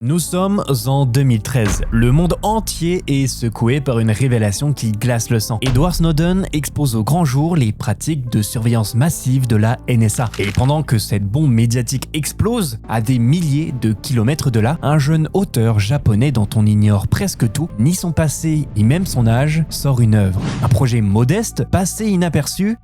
Nous sommes en 2013. Le monde entier est secoué par une révélation qui glace le sang. Edward Snowden expose au grand jour les pratiques de surveillance massive de la NSA. Et pendant que cette bombe médiatique explose à des milliers de kilomètres de là, un jeune auteur japonais dont on ignore presque tout, ni son passé, ni même son âge, sort une œuvre. Un projet modeste, passé inaperçu,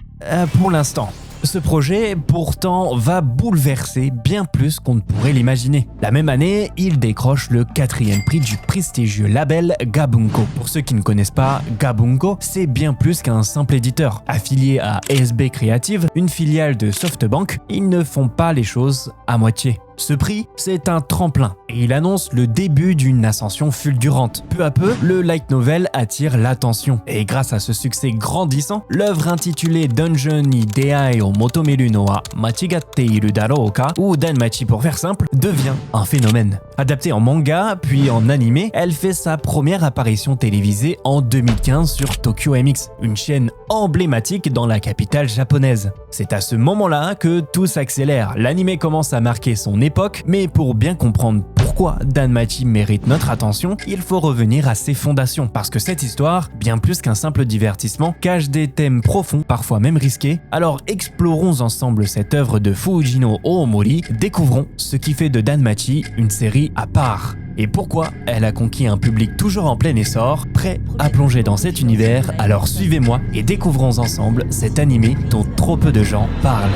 pour l'instant. Ce projet, pourtant, va bouleverser bien plus qu'on ne pourrait l'imaginer. La même année, il décroche le 4e prix du prestigieux label Gabunko. Pour ceux qui ne connaissent pas, Gabunko, c'est bien plus qu'un simple éditeur. Affilié à SB Creative, une filiale de SoftBank, ils ne font pas les choses à moitié. Ce prix, c'est un tremplin et il annonce le début d'une ascension fulgurante. Peu à peu, le light novel attire l'attention et grâce à ce succès grandissant, l'œuvre intitulée Dungeon ni Deai o Motomeru no wa Machigatteiru Daro ka, ou Danmachi pour faire simple, devient un phénomène. Adaptée en manga puis en animé, elle fait sa première apparition télévisée en 2015 sur Tokyo MX, une chaîne emblématique dans la capitale japonaise. C'est à ce moment-là que tout s'accélère. L'anime commence à marquer son époque, mais pour bien comprendre pourquoi Danmachi mérite notre attention, il faut revenir à ses fondations, parce que cette histoire, bien plus qu'un simple divertissement, cache des thèmes profonds, parfois même risqués. Alors explorons ensemble cette œuvre de Fujino Oomori, découvrons ce qui fait de Danmachi une série à part. Et pourquoi elle a conquis un public toujours en plein essor, prêt à plonger dans cet univers. Alors suivez-moi et découvrons ensemble cet animé dont trop peu de gens parlent.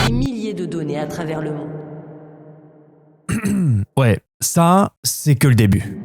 Des milliers de données à travers le monde. Ouais, ça, c'est que le début.